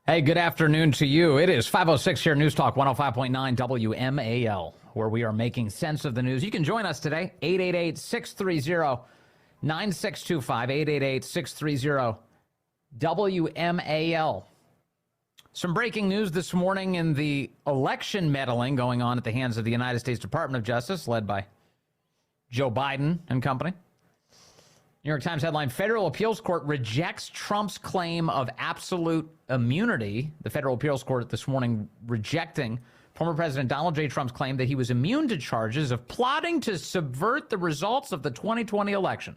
Hey, good afternoon to you. It is 5:06 here, News Talk 105.9 WMAL, where we are making sense of the news. You can join us today, 888-630-9625, 888-630-WMAL. Some breaking news this morning in the election meddling going on at the hands of the United States Department of Justice, led by Joe Biden and company. New York Times headline, Federal Appeals Court rejects Trump's claim of absolute immunity. The Federal Appeals Court this morning rejecting former President Donald J. Trump's claim that he was immune to charges of plotting to subvert the results of the 2020 election,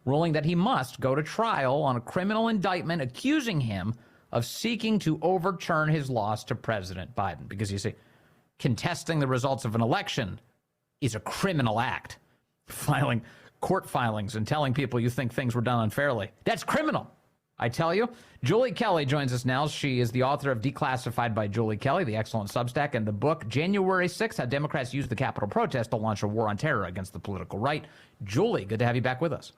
ruling that he must go to trial on a criminal indictment accusing him of seeking to overturn his loss to President Biden. Because you see, contesting the results of an election is a criminal act. Filing court filings and telling people you think things were done unfairly, that's criminal, I tell you. Julie Kelly joins us now. She is the author of Declassified by Julie Kelly, the excellent Substack, and the book January 6th, How Democrats Used the Capitol Protest to Launch a War on Terror Against the Political Right. Julie, good to have you back with us.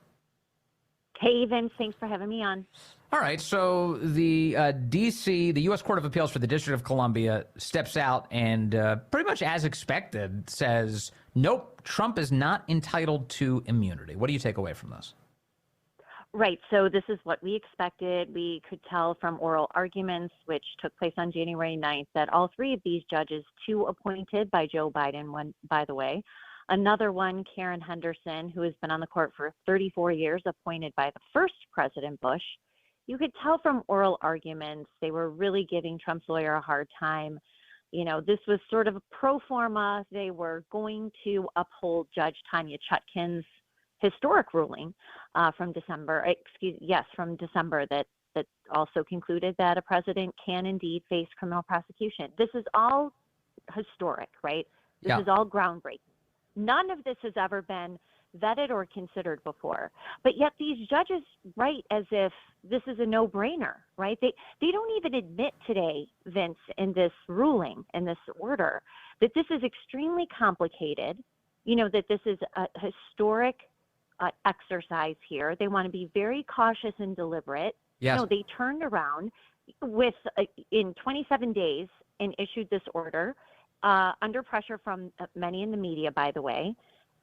Hey, Vince, thanks for having me on. All right, so the D.C., the U.S. Court of Appeals for the District of Columbia steps out and pretty much as expected says, nope, Trump is not entitled to immunity. What do you take away from this? Right, so this is what we expected. We could tell from oral arguments, which took place on January 9th, that all three of these judges, two appointed by Joe Biden, one, by the way, another one, Karen Henderson, who has been on the court for 34 years, appointed by the first President Bush. You could tell from oral arguments, they were really giving Trump's lawyer a hard time. You know, this was sort of a pro forma. They were going to uphold Judge Tanya Chutkan's historic ruling from December, that also concluded that a president can indeed face criminal prosecution. This is all historic, right? This is all groundbreaking. None of this has ever been vetted or considered before. But yet these judges write as if this is a no-brainer, right? They don't even admit today, Vince, in this ruling, in this order, that this is extremely complicated, that this is a historic exercise here. They want to be very cautious and deliberate. Yes. They turned around in 27 days and issued this order under pressure from many in the media, by the way.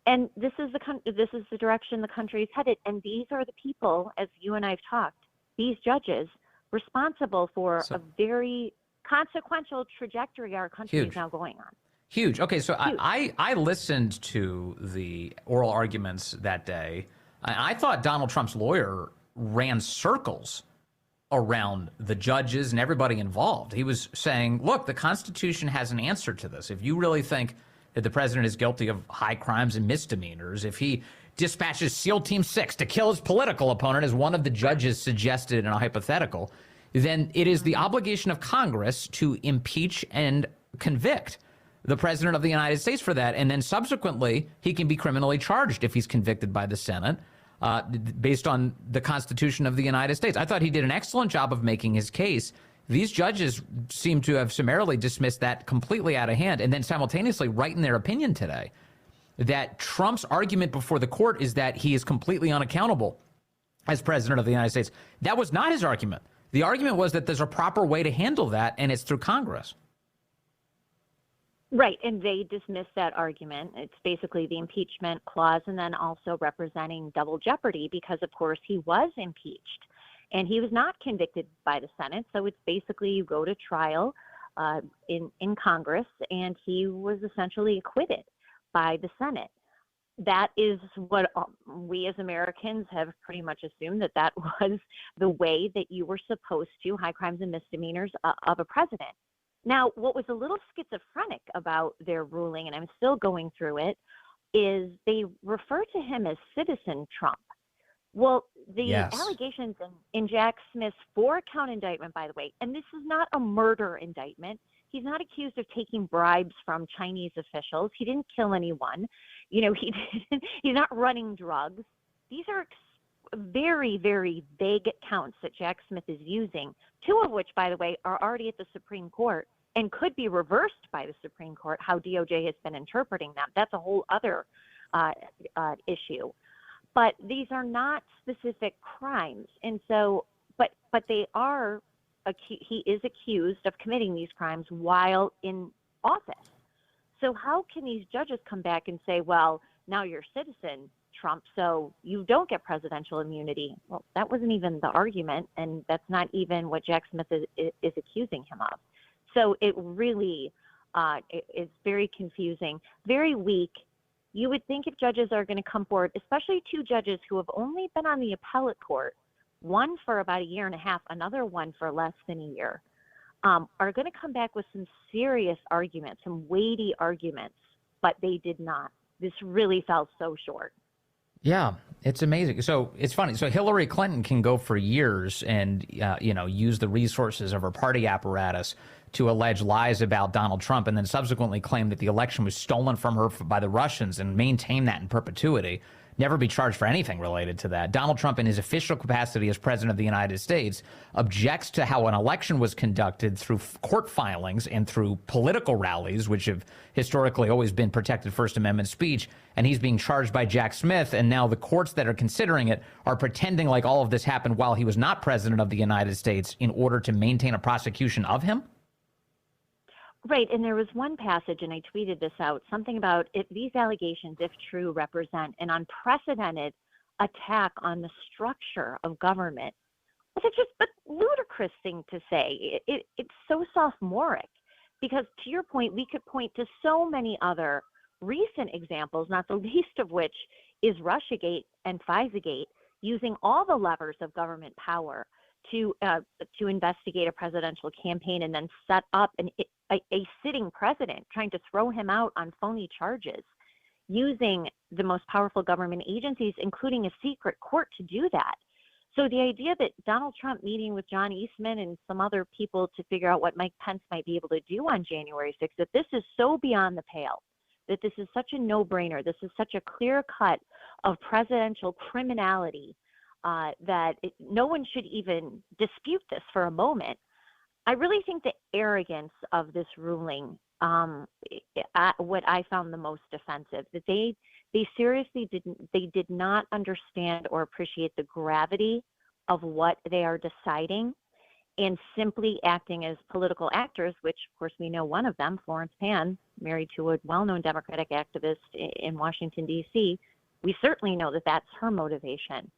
And this is the direction the country is headed. And these are the people, as you and I have talked, these judges responsible for a very consequential trajectory our country is now going on. Huge. Okay, so I listened to the oral arguments that day. I thought Donald Trump's lawyer ran circles around the judges and everybody involved. He was saying, look, the Constitution has an answer to this. If you really think that the president is guilty of high crimes and misdemeanors, if he dispatches SEAL Team 6 to kill his political opponent, as one of the judges suggested in a hypothetical, then it is the obligation of Congress to impeach and convict the president of the United States for that. And then subsequently, he can be criminally charged if he's convicted by the Senate based on the Constitution of the United States. I thought he did an excellent job of making his case. These judges seem to have summarily dismissed that completely out of hand, and then simultaneously write in their opinion today that Trump's argument before the court is that he is completely unaccountable as president of the United States. That was not his argument. The argument was that there's a proper way to handle that, and it's through Congress. Right, and they dismissed that argument. It's basically the impeachment clause and then also representing double jeopardy because, of course, he was impeached. And he was not convicted by the Senate, so it's basically you go to trial in Congress, and he was essentially acquitted by the Senate. That is what we as Americans have pretty much assumed, that was the way that you were supposed to, high crimes and misdemeanors of a president. Now, what was a little schizophrenic about their ruling, and I'm still going through it, is they refer to him as Citizen Trump. Well, the allegations in Jack Smith's 4-count indictment, by the way, and this is not a murder indictment. He's not accused of taking bribes from Chinese officials. He didn't kill anyone. He's not running drugs. These are very, very vague counts that Jack Smith is using, 2 of which, by the way, are already at the Supreme Court and could be reversed by the Supreme Court, how DOJ has been interpreting them. That's a whole other issue. But these are not specific crimes. And so, but they are he is accused of committing these crimes while in office. So how can these judges come back and say, well, now you're a citizen, Trump, so you don't get presidential immunity? Well, that wasn't even the argument, and that's not even what Jack Smith is accusing him of. So it really is very confusing, very weak. You would think if judges are going to come forward, especially two judges who have only been on the appellate court, one for about a year and a half, another one for less than a year, are going to come back with some serious arguments, some weighty arguments, but they did not. This really fell so short. Yeah, it's amazing. So it's funny. So Hillary Clinton can go for years and, use the resources of her party apparatus to allege lies about Donald Trump and then subsequently claim that the election was stolen from her by the Russians and maintain that in perpetuity, never be charged for anything related to that. Donald Trump, in his official capacity as president of the United States, objects to how an election was conducted through court filings and through political rallies, which have historically always been protected First Amendment speech. And he's being charged by Jack Smith. And now the courts that are considering it are pretending like all of this happened while he was not president of the United States in order to maintain a prosecution of him. Right, and there was one passage, and I tweeted this out, something about if these allegations, if true, represent an unprecedented attack on the structure of government. It's just a ludicrous thing to say. It's so sophomoric because, to your point, we could point to so many other recent examples, not the least of which is Russiagate and FISAgate, using all the levers of government power to investigate a presidential campaign and then set up a sitting president, trying to throw him out on phony charges, using the most powerful government agencies, including a secret court, to do that. So the idea that Donald Trump meeting with John Eastman and some other people to figure out what Mike Pence might be able to do on January 6th, that this is so beyond the pale, that this is such a no-brainer, this is such a clear cut of presidential criminality, that no one should even dispute this for a moment. I really think the arrogance of this ruling, what I found the most offensive, that they seriously did not understand or appreciate the gravity of what they are deciding, and simply acting as political actors, which of course we know one of them, Florence Pan, married to a well-known Democratic activist in Washington, D.C. We certainly know that that's her motivation.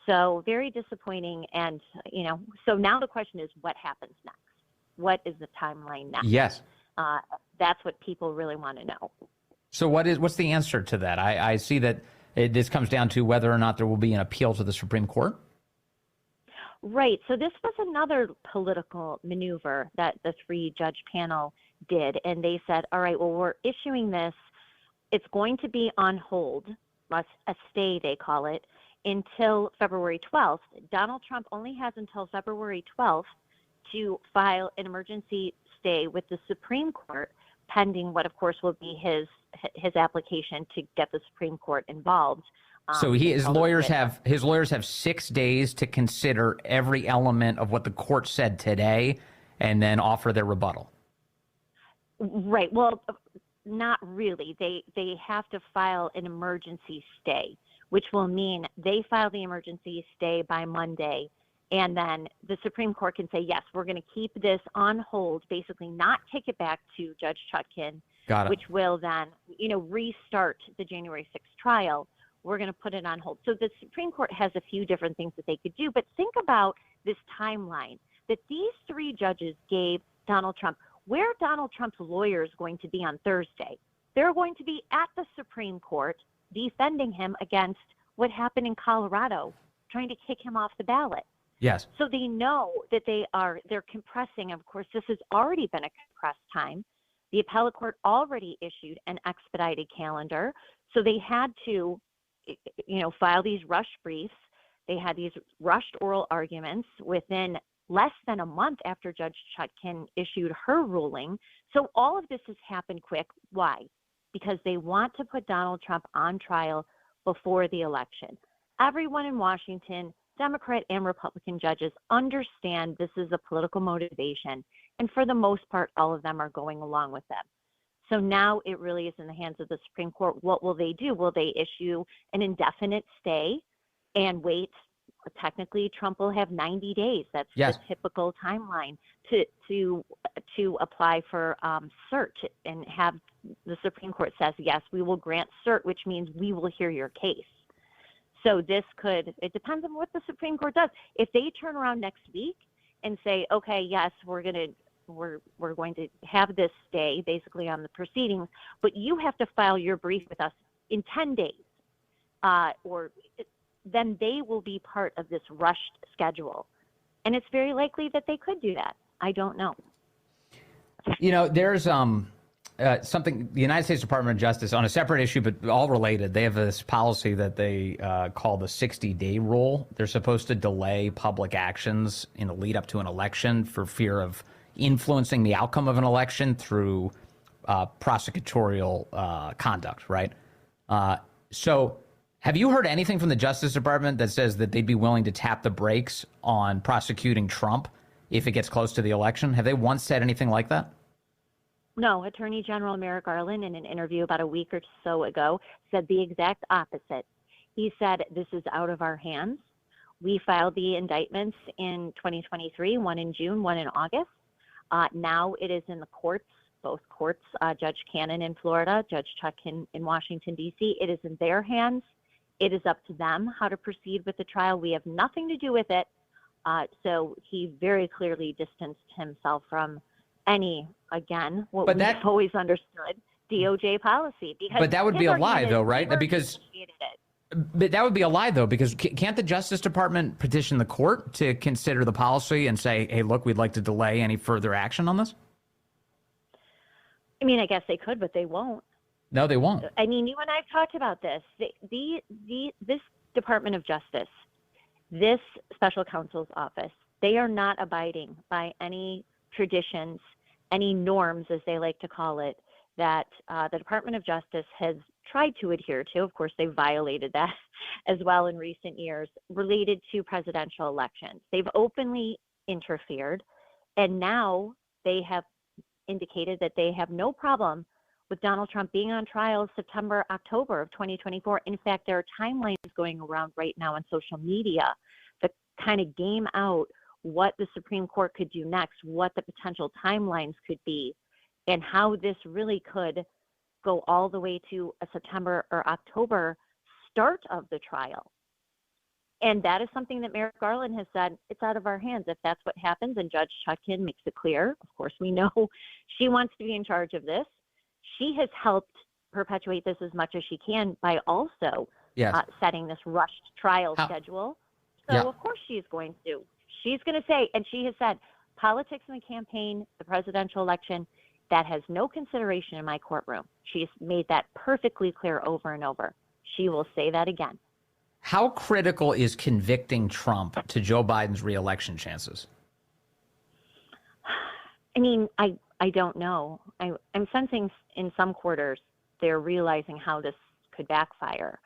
So very disappointing. And, so now the question is, what happens next? What is the timeline next? Yes. That's what people really want to know. So what's the answer to that? I see that this comes down to whether or not there will be an appeal to the Supreme Court. Right. So this was another political maneuver that the three-judge panel did. And they said, all right, well, we're issuing this. It's going to be on hold, a stay, they call it, until February 12th. Donald Trump only has until February 12th to file an emergency stay with the Supreme Court, pending what, of course, will be his application to get the Supreme Court involved. So his lawyers have 6 days to consider every element of what the court said today, and then offer their rebuttal. Right. Well, not really. They have to file an emergency stay, which will mean they file the emergency stay by Monday, and then the Supreme Court can say, yes, we're going to keep this on hold, basically not kick it back to Judge Chutkan, which will then, restart the January 6th trial. We're going to put it on hold. So the Supreme Court has a few different things that they could do, but think about this timeline that these three judges gave Donald Trump. Where Donald Trump's lawyers going to be on Thursday? They're going to be at the Supreme Court defending him against what happened in Colorado, trying to kick him off the ballot. Yes. So they know that they're compressing. Of course, this has already been a compressed time. The appellate court already issued an expedited calendar. So they had to, file these rush briefs. They had these rushed oral arguments within less than a month after Judge Chutkan issued her ruling. So all of this has happened quick. Why? Because they want to put Donald Trump on trial before the election. Everyone in Washington, Democrat and Republican judges, understand this is a political motivation, and for the most part, all of them are going along with them. So now it really is in the hands of the Supreme Court. What will they do? Will they issue an indefinite stay and wait technically Trump will have 90 days. That's Yes. the typical timeline to apply for cert and have the Supreme Court says, yes, we will grant cert, which means we will hear your case. So it depends on what the Supreme Court does. If they turn around next week and say, okay, yes, we're going to have this stay basically on the proceedings, but you have to file your brief with us in 10 days, then they will be part of this rushed schedule. And it's very likely that they could do that. I don't know. There's something, the United States Department of Justice, on a separate issue, but all related, they have this policy that they call the 60-day rule. They're supposed to delay public actions in the lead up to an election for fear of influencing the outcome of an election through prosecutorial conduct, right? So have you heard anything from the Justice Department that says that they'd be willing to tap the brakes on prosecuting Trump if it gets close to the election? Have they once said anything like that? No, Attorney General Merrick Garland, in an interview about a week or so ago, said the exact opposite. He said, this is out of our hands. We filed the indictments in 2023, one in June, one in August. Now it is in the courts, both courts, Judge Cannon in Florida, Judge Chuck in Washington, D.C. It is in their hands. It is up to them how to proceed with the trial. We have nothing to do with it. So he very clearly distanced himself from any, again, what we've always understood, DOJ policy. But that would be a lie, though, right? But that would be a lie, though, because can't the Justice Department petition the court to consider the policy and say, hey, look, we'd like to delay any further action on this? I mean, I guess they could, but they won't. No, they won't. I mean, you and I have talked about this. This Department of Justice, this special counsel's office, they are not abiding by any traditions, any norms, as they like to call it, that the Department of Justice has tried to adhere to. Of course, they've violated that as well in recent years, related to presidential elections. They've openly interfered, and now they have indicated that they have no problem with Donald Trump being on trial September, October of 2024. In fact, there are timelines going around right now on social media that kind of game out what the Supreme Court could do next, what the potential timelines could be, and how this really could go all the way to a September or October start of the trial. And that is something that Merrick Garland has said, it's out of our hands if that's what happens. And Judge Chutkan makes it clear. Of course, we know she wants to be in charge of this. She has helped perpetuate this as much as she can by also setting this rushed trial schedule. So, of course, she's going to. She's going to say, and she has said, politics in the campaign, the presidential election, that has no consideration in my courtroom. She's made that perfectly clear over and over. She will say that again. How critical is convicting Trump to Joe Biden's reelection chances? I mean, I don't know. I'm sensing in some quarters they're realizing how this could backfire.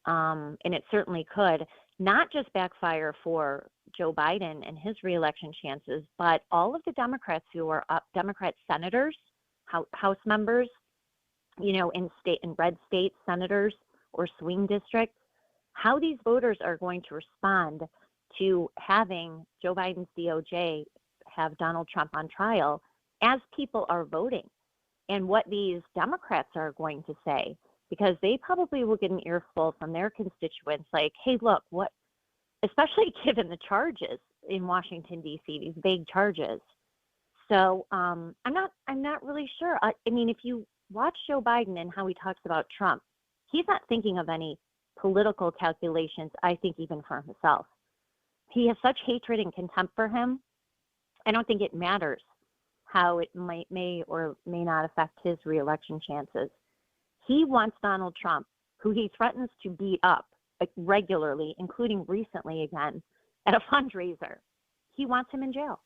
And it certainly could not just backfire for Joe Biden and his reelection chances, but all of the Democrats who are up, Democrat senators, House members, in red state senators or swing districts, how these voters are going to respond to having Joe Biden's DOJ have Donald Trump on trial as people are voting, and what these Democrats are going to say, because they probably will get an earful from their constituents like, hey, look, what, especially given the charges in Washington, D.C., these big charges. So I'm not really sure. I mean, if you watch Joe Biden and how he talks about Trump, he's not thinking of any political calculations, I think, even for himself. He has such hatred and contempt for him. I don't think it matters how it may or may not affect his reelection chances. He wants Donald Trump, who he threatens to beat up regularly, including recently again at a fundraiser. He wants him in jail.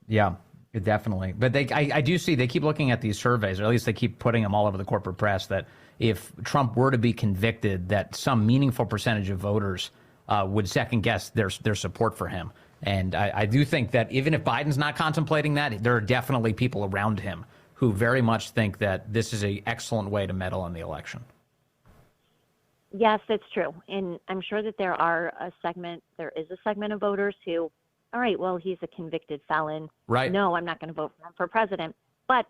Yeah, definitely. But I do see they keep looking at these surveys, or at least they keep putting them all over the corporate press, that if Trump were to be convicted, that some meaningful percentage of voters would second guess their support for him. And I do think that even if Biden's not contemplating that, there are definitely people around him who very much think that this is an excellent way to meddle in the election. Yes, that's true. And I'm sure that there is a segment of voters who, all right, well, he's a convicted felon. Right. No, I'm not going to vote for him for president. But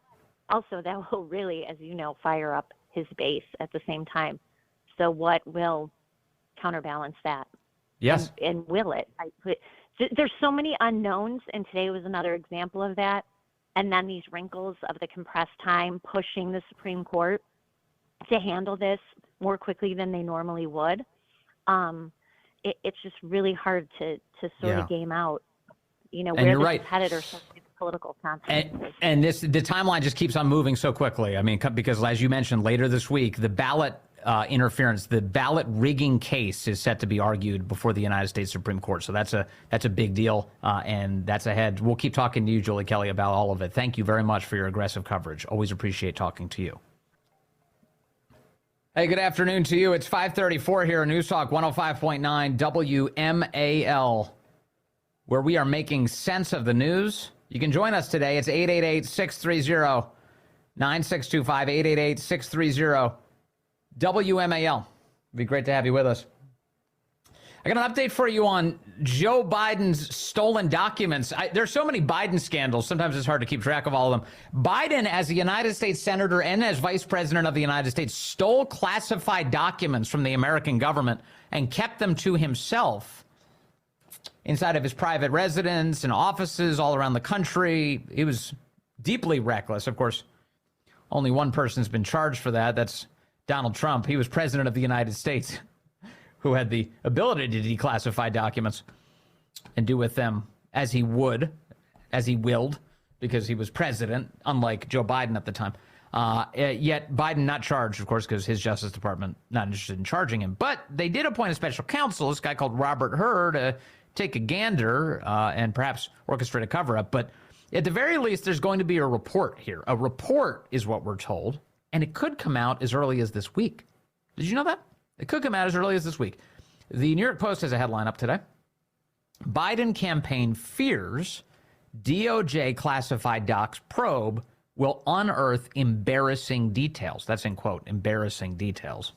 also that will really, as you know, fire up his base at the same time. So what will counterbalance that? Yes. And will it? There's so many unknowns, and today was another example of that. And then these wrinkles of the compressed time pushing the Supreme Court to handle this more quickly than they normally would. It's just really hard to sort of game out, where this is headed or some political consequences. And the timeline just keeps on moving so quickly. I mean, because as you mentioned, later this week, the ballot interference, the ballot rigging case is set to be argued before the United States Supreme Court. So that's a big deal, and that's ahead. We'll keep talking to you, Julie Kelly, about all of it. Thank you very much for your aggressive coverage. Always appreciate talking to you. Hey, good afternoon to you. It's 5:34 here on News Talk 105.9 WMAL, where we are making sense of the news. You can join us today. It's 888-630-9625, 888-630-WMAL. It'd be great to have you with us. I got an update for you on Joe Biden's stolen documents. There's so many Biden scandals, sometimes it's hard to keep track of all of them. Biden, as a United States senator and as vice president of the United States, stole classified documents from the American government and kept them to himself inside of his private residence and offices all around the country. He was deeply reckless. Of course, only one person's been charged for that. That's Donald Trump. He was president of the United States, who had the ability to declassify documents and do with them as he would, as he willed, because he was president, unlike Joe Biden at the time. Yet Biden not charged, of course, because his Justice Department not interested in charging him. But they did appoint a special counsel, this guy called Robert Hur, to take a gander and perhaps orchestrate a cover-up. But at the very least, there's going to be a report here. A report is what we're told, and it could come out as early as this week. Did you know that? It could come out as early as this week. The New York Post has a headline up today. Biden campaign fears DOJ classified docs probe will unearth embarrassing details. That's in quote, embarrassing details.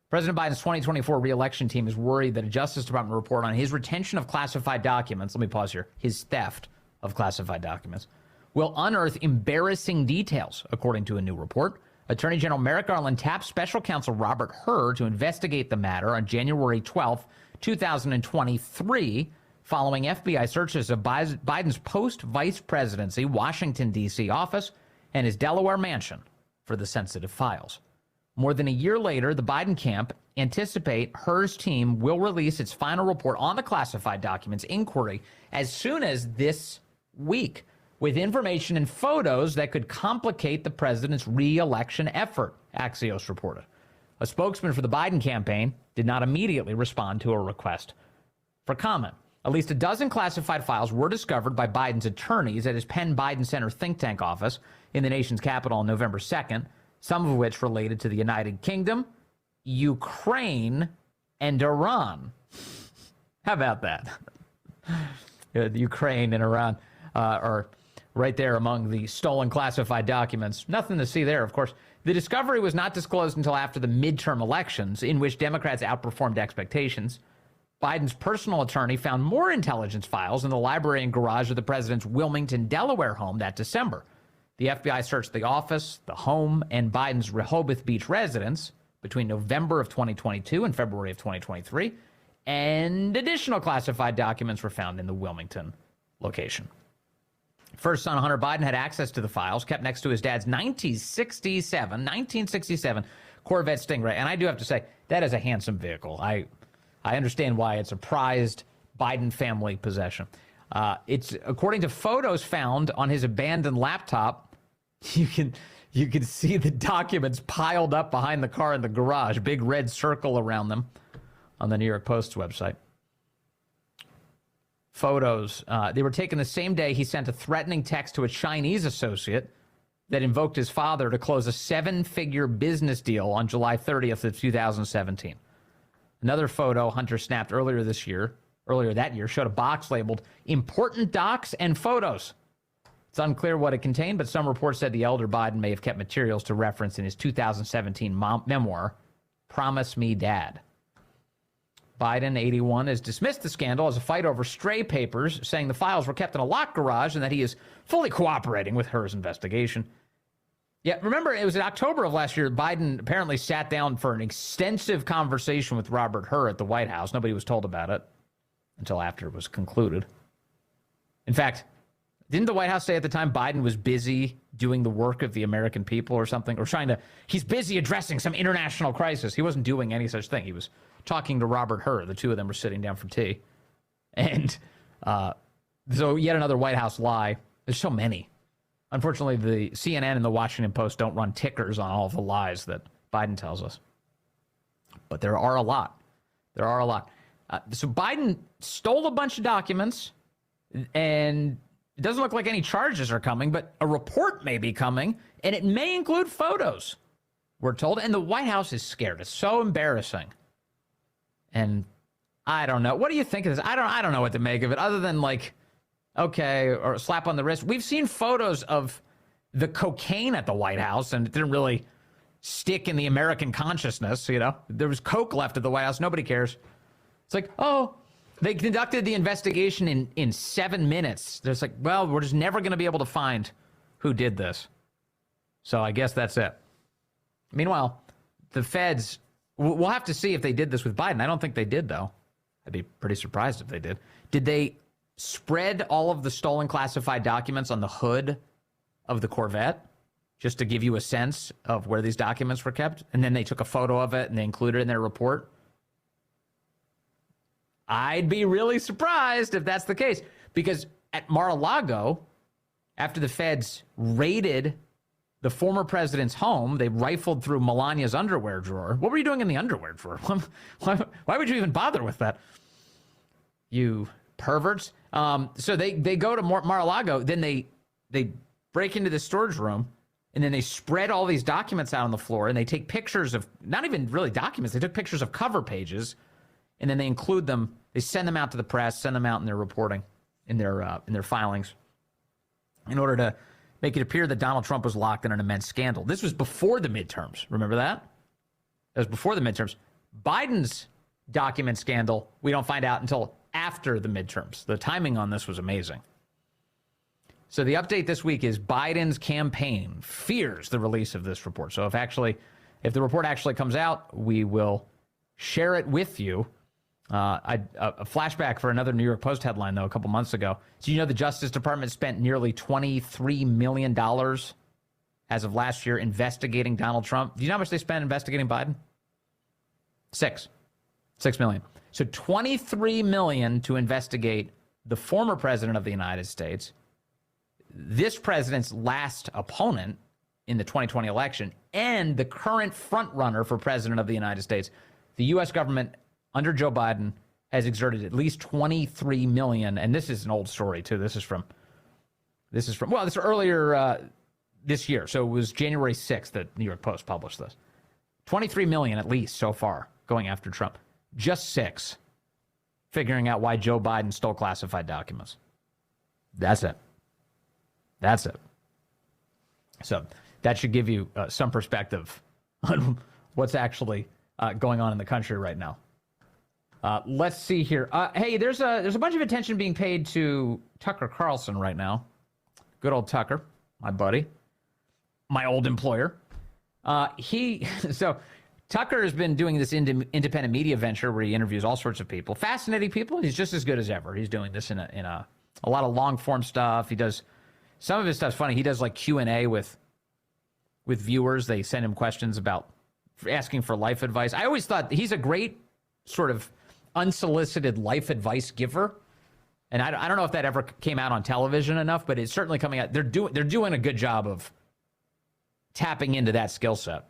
President Biden's 2024 re-election team is worried that a Justice Department report on his retention of classified documents, let me pause here, his theft of classified documents, will unearth embarrassing details, according to a new report. Attorney General Merrick Garland tapped special counsel Robert Hur to investigate the matter on January 12, 2023, following FBI searches of Biden's post-vice presidency Washington, D.C. office and his Delaware mansion for the sensitive files. More than a year later, the Biden camp anticipate Hur's team will release its final report on the classified documents inquiry as soon as this week, with information and photos that could complicate the president's re-election effort, Axios reported. A spokesman for the Biden campaign did not immediately respond to a request for comment. At least a dozen classified files were discovered by Biden's attorneys at his Penn Biden Center think tank office in the nation's capital on November 2nd, some of which related to the United Kingdom, Ukraine, and Iran. How about that? Ukraine and Iran are right there among the stolen classified documents. Nothing to see there, of course. The discovery was not disclosed until after the midterm elections, in which Democrats outperformed expectations. Biden's personal attorney found more intelligence files in the library and garage of the president's Wilmington, Delaware home that December. The FBI searched the office, the home, and Biden's Rehoboth Beach residence between November of 2022 and February of 2023, and additional classified documents were found in the Wilmington location. First son Hunter Biden had access to the files kept next to his dad's 1967 Corvette Stingray. And I do have to say, that is a handsome vehicle. I understand why it's a prized Biden family possession. It's according to photos found on his abandoned laptop, you can see the documents piled up behind the car in the garage, big red circle around them on the New York Post's website. Photos. They were taken the same day he sent a threatening text to a Chinese associate that invoked his father to close a 7-figure business deal on July 30th of 2017. Another photo Hunter snapped earlier that year, showed a box labeled "Important Docs and Photos." It's unclear what it contained, but some reports said the elder Biden may have kept materials to reference in his 2017 memoir, Promise Me Dad. Biden, 81, has dismissed the scandal as a fight over stray papers, saying the files were kept in a locked garage and that he is fully cooperating with Hur's investigation. Yeah, remember, it was in October of last year, Biden apparently sat down for an extensive conversation with Robert Hur at the White House. Nobody was told about it until after it was concluded. In fact, didn't the White House say at the time Biden was busy doing the work of the American people or something? Or he's busy addressing some international crisis. He wasn't doing any such thing. He was talking to Robert Hur. The two of them were sitting down for tea. And so yet another White House lie. There's so many. Unfortunately, the CNN and the Washington Post don't run tickers on all of the lies that Biden tells us. But there are a lot. There are a lot. So Biden stole a bunch of documents, and it doesn't look like any charges are coming, but a report may be coming, and it may include photos, we're told. And the White House is scared. It's so embarrassing. And I don't know. What do you think of this? I don't know what to make of it, other than like, okay, or a slap on the wrist. We've seen photos of the cocaine at the White House, and it didn't really stick in the American consciousness, you know? There was coke left at the White House. Nobody cares. It's like, oh, they conducted the investigation in 7 minutes. There's like, well, we're just never going to be able to find who did this. So I guess that's it. Meanwhile, the feds, we'll have to see if they did this with Biden. I don't think they did, though. I'd be pretty surprised if they did. Did they spread all of the stolen classified documents on the hood of the Corvette just to give you a sense of where these documents were kept? And then they took a photo of it and they included it in their report? I'd be really surprised if that's the case, because at Mar-a-Lago, after the feds raided the former president's home, they rifled through Melania's underwear drawer. What were you doing in the underwear drawer? Why would you even bother with that? You perverts. So they go to Mar-a-Lago, then they break into the storage room, and then they spread all these documents out on the floor, and they take pictures of, not even really documents, they took pictures of cover pages, and then they include them, they send them out to the press, send them out in their reporting, in their filings, in order to make it appear that Donald Trump was locked in an immense scandal. This was before the midterms. Remember that? That was before the midterms. Biden's document scandal, we don't find out until after the midterms. The timing on this was amazing. So the update this week is Biden's campaign fears the release of this report. So if the report actually comes out, we will share it with you. A flashback for another New York Post headline, though, a couple months ago. Do you know the Justice Department spent nearly $23 million as of last year investigating Donald Trump? Do you know how much they spent investigating Biden? $6 million. So $23 million to investigate the former president of the United States, this president's last opponent in the 2020 election, and the current frontrunner for president of the United States. The U.S. government under Joe Biden has exerted at least $23 million, and this is an old story too. This is from earlier this year. So it was January 6th that New York Post published this. $23 million at least so far going after Trump. Just 6 figuring out why Joe Biden stole classified documents. That's it. So that should give you some perspective on what's actually going on in the country right now. Let's see here. Hey, there's a bunch of attention being paid to Tucker Carlson right now. Good old Tucker, my buddy, my old employer. So Tucker has been doing this independent media venture where he interviews all sorts of people, fascinating people. He's just as good as ever. He's doing this in a lot of long form stuff. He does some of his stuff's funny. He does like Q&A with viewers. They send him questions about asking for life advice. I always thought he's a great sort of unsolicited life advice giver. And I don't know if that ever came out on television enough, but it's certainly coming out. They're doing a good job of tapping into that skill set.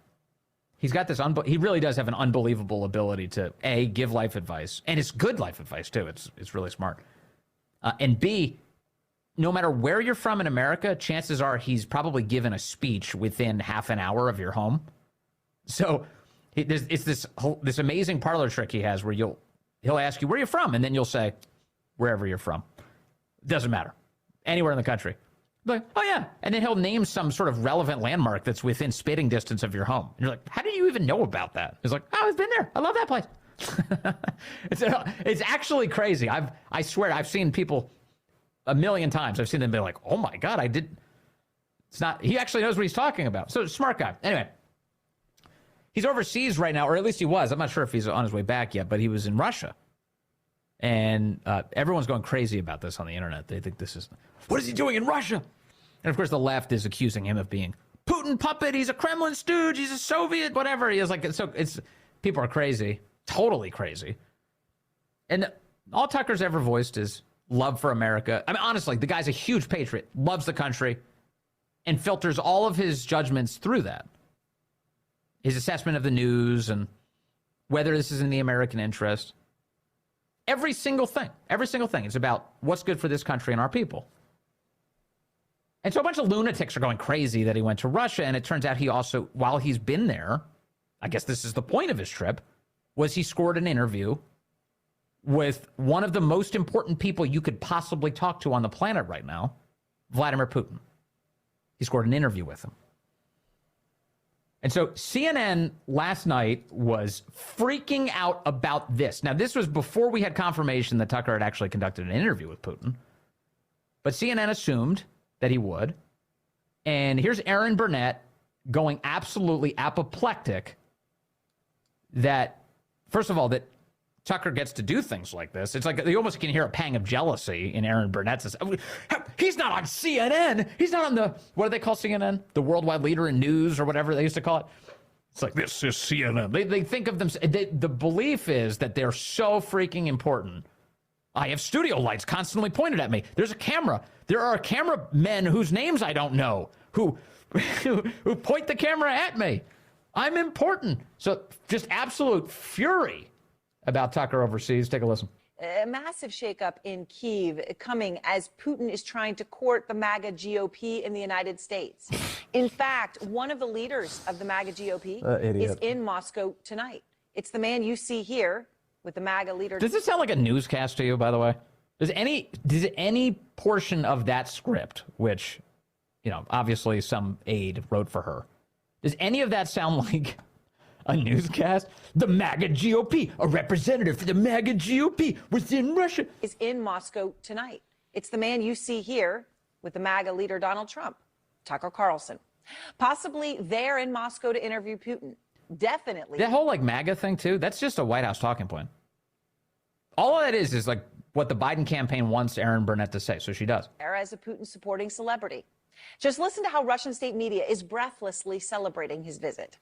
He's got this, he really does have an unbelievable ability to A, give life advice, and it's good life advice too. It's really smart. And B, no matter where you're from in America, chances are he's probably given a speech within half an hour of your home. So it's this amazing parlor trick he has where he'll ask you, where are you from? And then you'll say, wherever you're from. Doesn't matter. Anywhere in the country. Like, oh yeah. And then he'll name some sort of relevant landmark that's within spitting distance of your home. And you're like, how did you even know about that? He's like, oh, I've been there. I love that place. It's actually crazy. I swear I've seen people a million times. I've seen them be like, oh my God, I did. It's not, he actually knows what he's talking about. So smart guy. Anyway, he's overseas right now, or at least he was. I'm not sure if he's on his way back yet, but he was in Russia. And everyone's going crazy about this on the internet. They think this is, what is he doing in Russia? And of course, the left is accusing him of being Putin puppet. He's a Kremlin stooge. He's a Soviet, whatever. He is like, it's people are crazy, totally crazy. And all Tucker's ever voiced is love for America. I mean, honestly, the guy's a huge patriot, loves the country, and filters all of his judgments through that. His assessment of the news and whether this is in the American interest. Every single thing is about what's good for this country and our people. And so a bunch of lunatics are going crazy that he went to Russia, and it turns out he also, while he's been there, I guess this is the point of his trip, was he scored an interview with one of the most important people you could possibly talk to on the planet right now, Vladimir Putin. He scored an interview with him. And so CNN last night was freaking out about this. Now, this was before we had confirmation that Tucker had actually conducted an interview with Putin. But CNN assumed that he would. And here's Aaron Burnett going absolutely apoplectic that, first of all, that Tucker gets to do things like this. It's like you almost can hear a pang of jealousy in Aaron Burnett's. He's not on CNN. He's not on the, what do they call CNN? The worldwide leader in news or whatever they used to call it. It's like, this is CNN. They think of them, the belief is that they're so freaking important. I have studio lights constantly pointed at me. There's a camera. There are cameramen whose names I don't know who point the camera at me. I'm important. So just absolute fury about Tucker overseas. Take a listen. A massive shakeup in Kyiv coming as Putin is trying to court the MAGA GOP in the United States. In fact, one of the leaders of the MAGA GOP is in Moscow tonight. It's the man you see here with the MAGA leader. Does this sound like a newscast to you, by the way? Does any portion of that script, which, you know, obviously some aide wrote for her, does any of that sound like a newscast? The MAGA GOP, a representative for the MAGA GOP was in Russia. Is in Moscow tonight. It's the man you see here with the MAGA leader Donald Trump, Tucker Carlson. Possibly there in Moscow to interview Putin. Definitely. That whole like MAGA thing too, that's just a White House talking point. All of that is like what the Biden campaign wants Aaron Burnett to say, so she does. As a Putin supporting celebrity. Just listen to how Russian state media is breathlessly celebrating his visit.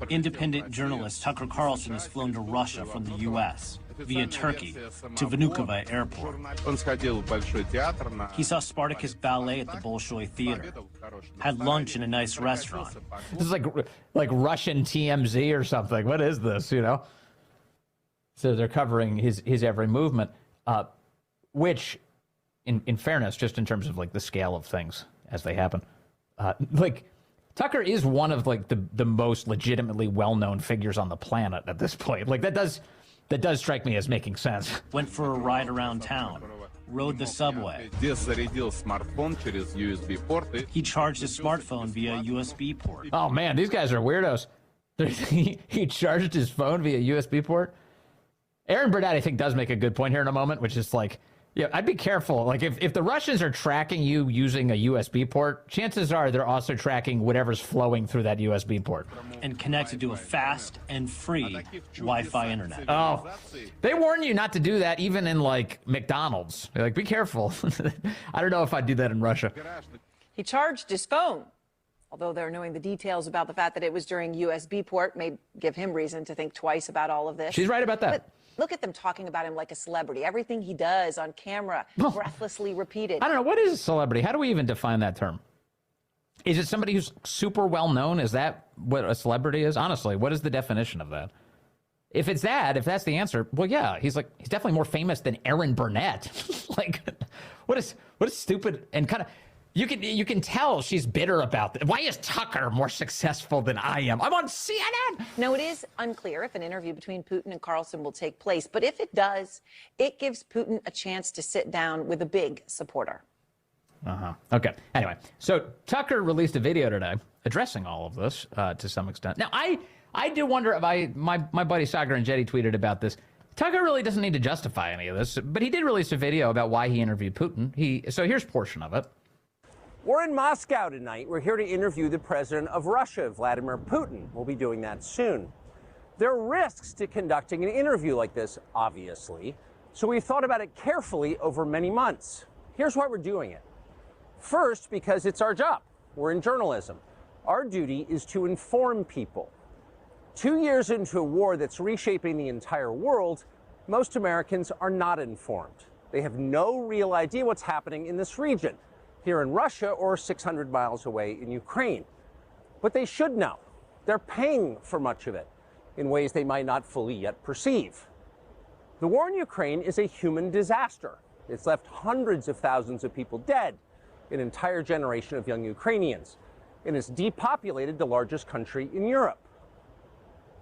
Independent journalist Tucker Carlson has flown to Russia from the U.S. via Turkey to Vnukovo Airport. He saw Spartacus Ballet at the Bolshoi Theater, had lunch in a nice restaurant. This is like Russian TMZ or something. What is this, you know? So they're covering his every movement, which, in fairness, just in terms of like the scale of things as they happen, like Tucker is one of like the most legitimately well-known figures on the planet at this point. Like that does strike me as making sense. Went for a ride around town, rode the subway. He charged his smartphone via USB port. Oh man, these guys are weirdos. He charged his phone via USB port. Aaron Burnett, I think, does make a good point here in a moment, which is like, yeah, I'd be careful. Like, if the Russians are tracking you using a USB port, chances are they're also tracking whatever's flowing through that USB port. And connected to a fast and free Wi-Fi internet. Oh, they warn you not to do that even in, like, McDonald's. They're like, be careful. I don't know if I'd do that in Russia. He charged his phone. Although they're knowing the details about the fact that it was during USB port may give him reason to think twice about all of this. She's right about that. But look at them talking about him like a celebrity. Everything he does on camera, breathlessly repeated. I don't know. What is a celebrity? How do we even define that term? Is it somebody who's super well known? Is that what a celebrity is? Honestly, what is the definition of that? If that's the answer, well, yeah, he's definitely more famous than Aaron Burnett. Like, what is stupid and kind of, You can tell she's bitter about this. Why is Tucker more successful than I am? I'm on CNN. No, it is unclear if an interview between Putin and Carlson will take place. But if it does, it gives Putin a chance to sit down with a big supporter. Okay. Anyway, so Tucker released a video today addressing all of this to some extent. Now, I do wonder if my buddy Sagar and Jetty tweeted about this. Tucker really doesn't need to justify any of this, but he did release a video about why he interviewed Putin. So here's a portion of it. We're in Moscow tonight. We're here to interview the president of Russia, Vladimir Putin. We'll be doing that soon. There are risks to conducting an interview like this, obviously, so we thought about it carefully over many months. Here's why we're doing it. First, because it's our job. We're in journalism. Our duty is to inform people. 2 years into a war that's reshaping the entire world, most Americans are not informed. They have no real idea what's happening in this region, here in Russia or 600 miles away in Ukraine. But they should know. They're paying for much of it in ways they might not fully yet perceive. The war in Ukraine is a human disaster. It's left hundreds of thousands of people dead, an entire generation of young Ukrainians, and it's depopulated the largest country in Europe.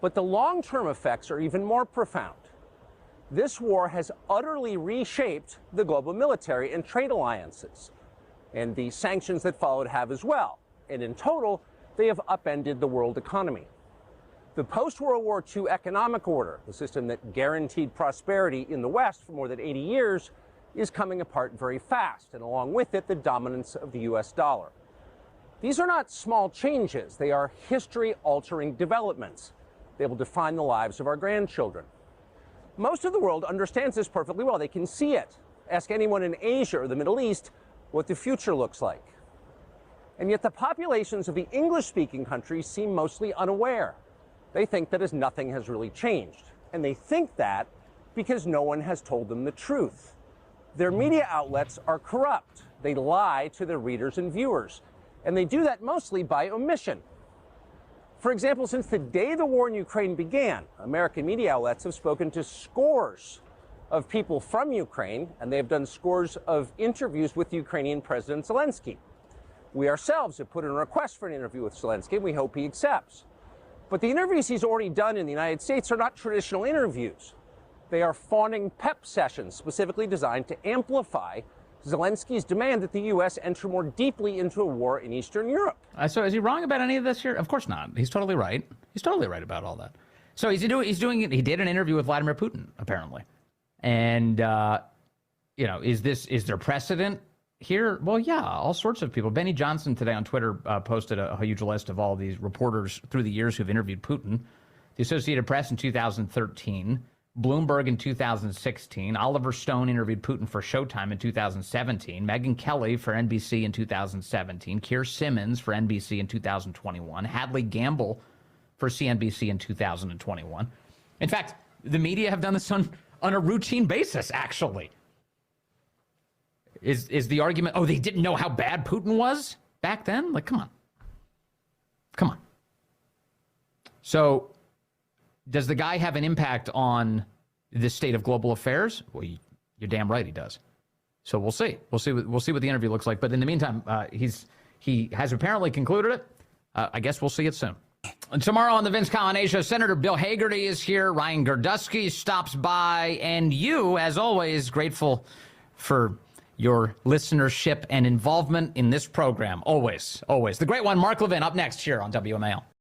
But the long-term effects are even more profound. This war has utterly reshaped the global military and trade alliances, and the sanctions that followed have as well. And in total, they have upended the world economy. The post-World War II economic order, the system that guaranteed prosperity in the West for more than 80 years, is coming apart very fast, and along with it, the dominance of the U.S. dollar. These are not small changes. They are history-altering developments. They will define the lives of our grandchildren. Most of the world understands this perfectly well. They can see it. Ask anyone in Asia or the Middle East what the future looks like. And yet the populations of the English-speaking countries seem mostly unaware. They think that as nothing has really changed. And they think that because no one has told them the truth. Their media outlets are corrupt. They lie to their readers and viewers. And they do that mostly by omission. For example, since the day the war in Ukraine began, American media outlets have spoken to scores of people from Ukraine, and they have done scores of interviews with Ukrainian President Zelensky. We ourselves have put in a request for an interview with Zelensky, and we hope he accepts. But the interviews he's already done in the United States are not traditional interviews. They are fawning pep sessions specifically designed to amplify Zelensky's demand that the U.S. enter more deeply into a war in Eastern Europe. So is he wrong about any of this here? Of course not. He's totally right. He's totally right about all that. So he did an interview with Vladimir Putin, apparently. And, is there precedent here? Well, yeah, all sorts of people. Benny Johnson today on Twitter posted a huge list of all these reporters through the years who've interviewed Putin. The Associated Press in 2013. Bloomberg in 2016, Oliver Stone interviewed Putin for Showtime in 2017, Megyn Kelly for NBC in 2017, Keir Simmons for NBC in 2021, Hadley Gamble for CNBC in 2021. In fact, the media have done this on a routine basis, actually. Is the argument, they didn't know how bad Putin was back then? Like, come on. So, does the guy have an impact on the state of global affairs? Well, you're damn right he does. So we'll see. We'll see what the interview looks like. But in the meantime, he has apparently concluded it. I guess we'll see it soon. And tomorrow on the Vince Coglianese Show, Senator Bill Hagerty is here. Ryan Gerdusky stops by. And you, as always, grateful for your listenership and involvement in this program. Always, always. The great one, Mark Levin, up next here on WMAL.